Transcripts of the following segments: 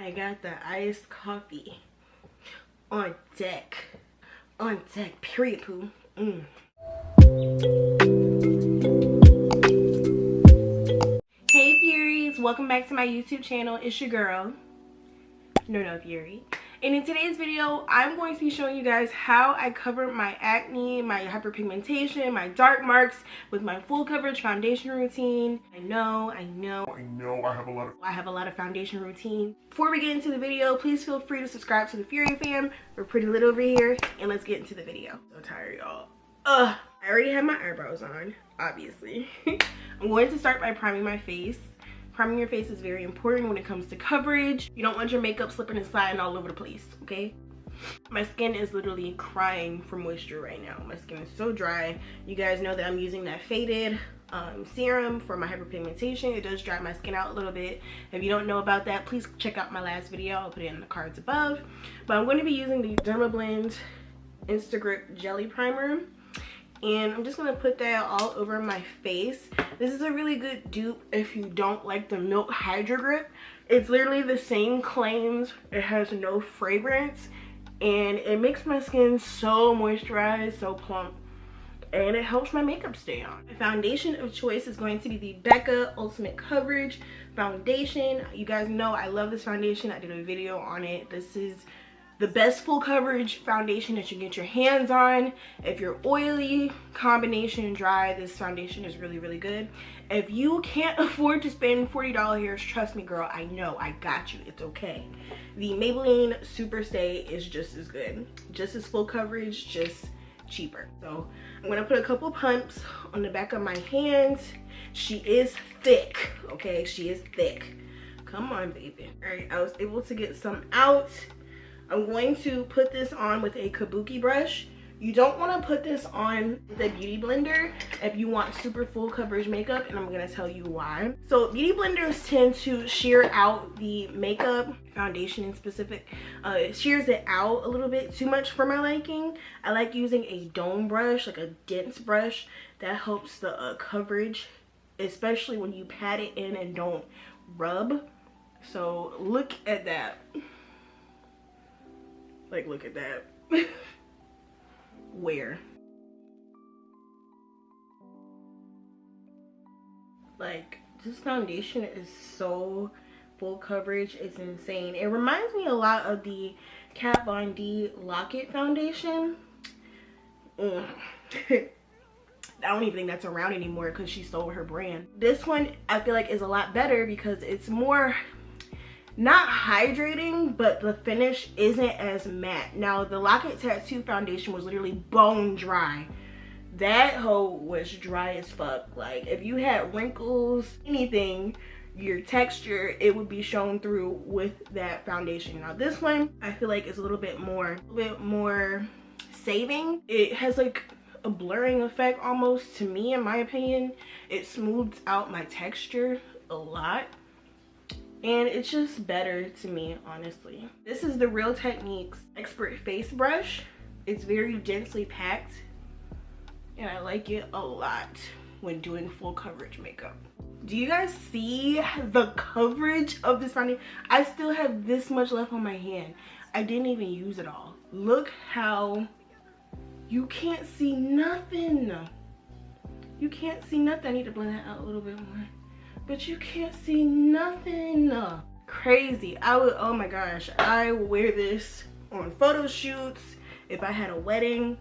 I got the iced coffee on deck. On deck, period, poo. Hey Furies, welcome back to my YouTube channel. It's your girl, No Fury. And in today's video, I'm going to be showing you guys how I cover my acne, my hyperpigmentation, my dark marks with my full coverage foundation routine. I know, I have a lot of foundation routine. Before we get into the video, please feel free to subscribe to the Fury fam. We're pretty lit over here, and let's get into the video. So tired, y'all. I already have my eyebrows on, obviously. I'm going to start by priming my face. Priming your face is very important when it comes to coverage. You don't want your makeup slipping and sliding all over the place, okay? My skin is literally crying for moisture right now. My skin is so dry. You guys know that I'm using that faded serum for my hyperpigmentation. It does dry my skin out a little bit. If you don't know about that, please check out my last video. I'll put it in the cards above. But I'm going to be using the DermaBlend Insta-Grip Jelly Primer. And I'm just going to put that all over my face. This is a really good dupe if you don't like the Milk Hydro Grip. It's literally the same claims. It has no fragrance. And it makes my skin so moisturized, so plump. And it helps my makeup stay on. My foundation of choice is going to be the Becca Ultimate Coverage Foundation. You guys know I love this foundation. I did a video on it. This is the best full coverage foundation that you can get your hands on. If you're oily, combination, dry, this foundation is really, really good. If you can't afford to spend $40 here, trust me, girl, I know, I got you, it's okay. The Maybelline Super Stay is just as good. Just as full coverage, just cheaper. So I'm gonna put a couple pumps on the back of my hands. She is thick, okay? She is thick. Come on, baby. All right, I was able to get some out. I'm going to put this on with a kabuki brush. You don't want to put this on the beauty blender if you want super full coverage makeup, and I'm going to tell you why. So beauty blenders tend to shear out the makeup, foundation in specific. It shears it out a little bit too much for my liking. I like using a dome brush, like a dense brush that helps the coverage, especially when you pat it in and don't rub. So look at that. Like, look at that. Where? Like, this foundation is so full coverage. It's insane. It reminds me a lot of the Kat Von D Lock-It foundation. I don't even think that's around anymore because she stole her brand. This one, I feel like, is a lot better because it's more not hydrating, but the finish isn't as matte. Now the Lock-It Tattoo foundation was literally bone dry. That hoe was dry as fuck. Like, if you had wrinkles, anything, your texture, it would be shown through with that foundation. Now this one, I feel like is a little bit more saving. It has like a blurring effect almost, to me, in my opinion. It smooths out my texture a lot. And it's just better to me, honestly. This is the Real Techniques Expert Face Brush. It's very densely packed, and I like it a lot when doing full coverage makeup. Do you guys see the coverage of this foundation? I still have this much left on my hand. I didn't even use it all. Look how you can't see nothing. You can't see nothing. I need to blend that out a little bit more. But you can't see nothing. Crazy. Oh my gosh, I would wear this on photo shoots. If I had a wedding,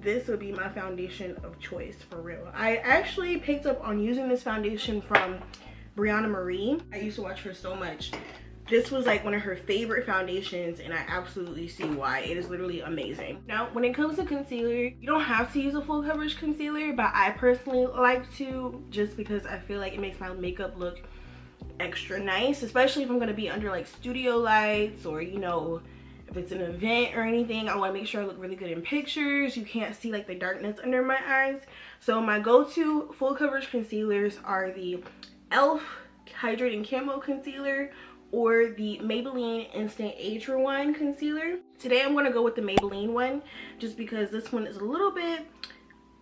this would be my foundation of choice, for real. I actually picked up on using this foundation from Brianna Marie. I used to watch her so much. This was like one of her favorite foundations, and I absolutely see why. It is literally amazing. Now, when it comes to concealer, you don't have to use a full coverage concealer, but I personally like to, just because I feel like it makes my makeup look extra nice, especially if I'm gonna be under like studio lights, or you know, if it's an event or anything. I want to make sure I look really good in pictures. You can't see like the darkness under my eyes. So my go-to full coverage concealers are the e.l.f. Hydrating Camo Concealer or the Maybelline Instant Age Rewind Concealer. Today I'm going to go with the Maybelline one just because this one is a little bit,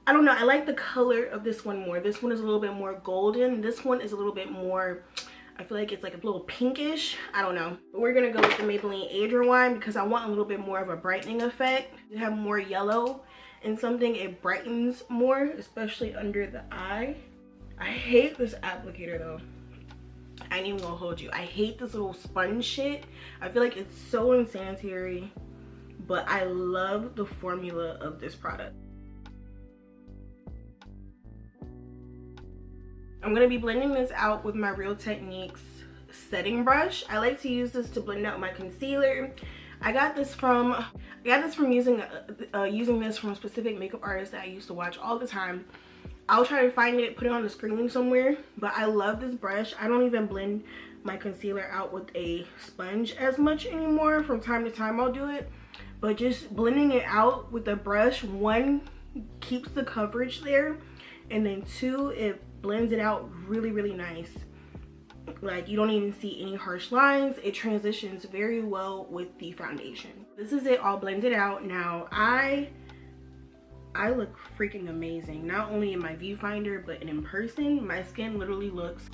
I don't know, I like the color of this one more. This one is a little bit more golden. This one is a little bit more, I feel like it's like a little pinkish. I don't know. But we're gonna go with the Maybelline Age Rewind because I want a little bit more of a brightening effect. You have more yellow and something, it brightens more, especially under the eye. I hate this applicator though. I ain't even gonna hold you. I hate this little sponge shit. I feel like it's so unsanitary, but I love the formula of this product. I'm gonna be blending this out with my Real Techniques setting brush. I like to use this to blend out my concealer. I got this from using this from a specific makeup artist that I used to watch all the time. I'll try to find it, put it on the screen somewhere, but I love this brush. I don't even blend my concealer out with a sponge as much anymore. From time to time I'll do it, but just blending it out with the brush, one, keeps the coverage there, and then two, it blends it out really, really nice. Like, you don't even see any harsh lines. It transitions very well with the foundation. This is it all blended out. Now I look freaking amazing, not only in my viewfinder but in person. My skin literally looks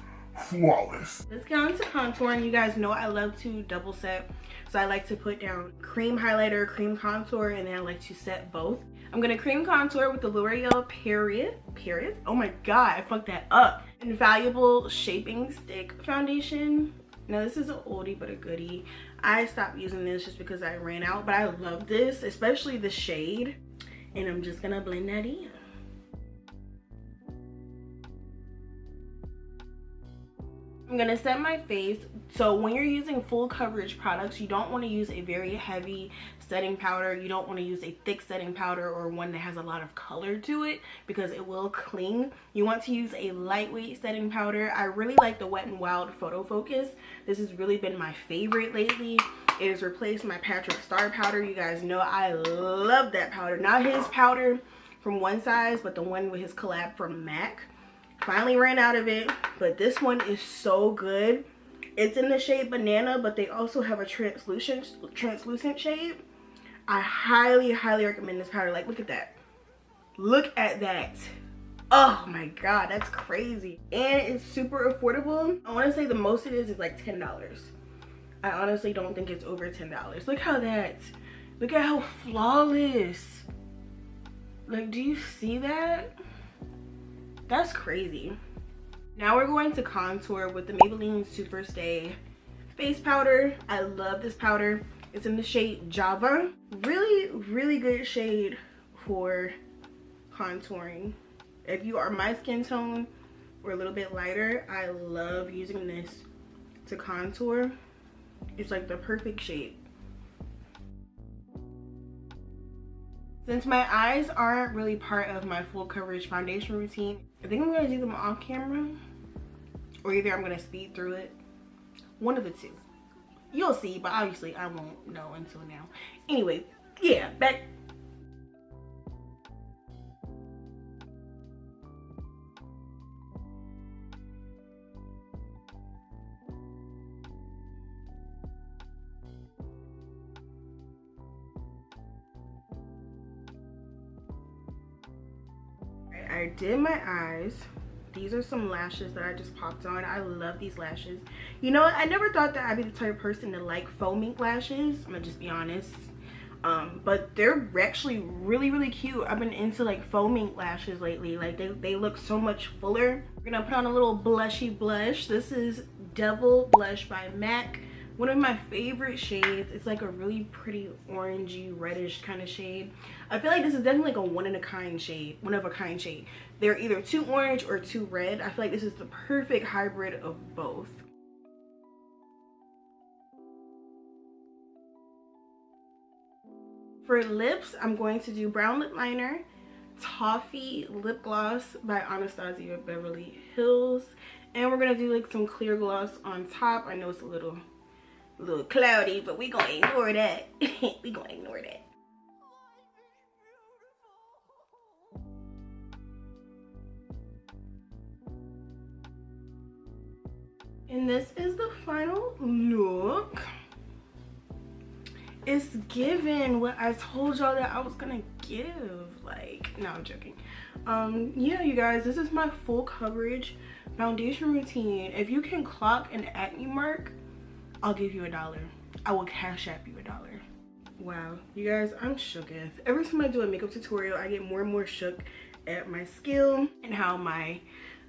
flawless. Let's get on to contouring. You guys know I love to double set, so I like to put down cream highlighter, cream contour, and then I like to set both. I'm gonna cream contour with the Loreal period, oh my god, I fucked that up, Infallible shaping stick foundation. Now this is an oldie but a goodie. I stopped using this just because I ran out, but I love this, especially the shade, and I'm just gonna blend that in. I'm gonna set my face. So when you're using full coverage products, you don't want to use a very heavy setting powder. You don't want to use a thick setting powder or one that has a lot of color to it because it will cling. You want to use a lightweight setting powder. I really like the WetNWild Photo Focus. This has really been my favorite lately. It has replaced my Patrick Star powder. You guys know I love that powder. Not his powder from One Size, but the one with his collab from MAC. Finally ran out of it, but this one is so good. It's in the shade Banana, but they also have a translucent shade. I highly recommend this powder. Like, look at that. Look at that. Oh my god, that's crazy. And it's super affordable. I want to say the most it is like $10. I honestly don't think it's over $10. Look at how flawless. Like, do you see that? That's crazy. Now we're going to contour with the Maybelline Superstay face powder. I love this powder. It's in the shade Java. Really good shade for contouring. If you are my skin tone or a little bit lighter, I love using this to contour. It's like the perfect shade. Since my eyes aren't really part of my full coverage foundation routine, I think I'm gonna do them off camera, or either I'm gonna speed through it. One of the two. You'll see, but obviously I won't know until now. Anyway, yeah, back. I did my eyes. These are some lashes that I just popped on. I love these lashes. You know what? I never thought that I'd be the type of person to like faux mink lashes. I'm gonna just be honest. But they're actually really cute. I've been into like faux mink lashes lately. Like they look so much fuller. We're gonna put on a little blushy blush. This is Devil Blush by MAC. One of my favorite shades. It's like a really pretty orangey reddish kind of shade. I feel like this is definitely like a one of a kind shade. They're either too orange or too red. I feel like this is the perfect hybrid of both. For lips, I'm going to do brown lip liner, Toffee lip gloss by Anastasia Beverly Hills, and we're gonna do like some clear gloss on top. I know it's a little cloudy, but we gonna ignore that. We gonna ignore that. And this is the final look. It's given what I told y'all that I was gonna give. Like, no, I'm joking. Yeah, you guys, this is my full coverage foundation routine. If you can clock an acne mark, I'll give you $1. I will cash app you $1. Wow, you guys, I'm shooketh. Every time I do a makeup tutorial, I get more and more shook at my skill and how my,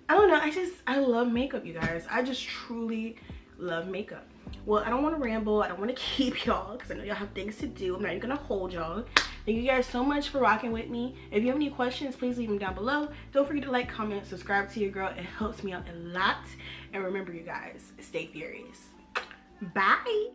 I don't know, I love makeup, you guys. I just truly love makeup. Well, I don't want to ramble. I don't want to keep y'all because I know y'all have things to do. I'm not even gonna hold y'all. Thank you guys so much for rocking with me. If you have any questions, please leave them down below. Don't forget to like, comment, subscribe to your girl. It helps me out a lot. And remember, you guys, stay furious. Bye.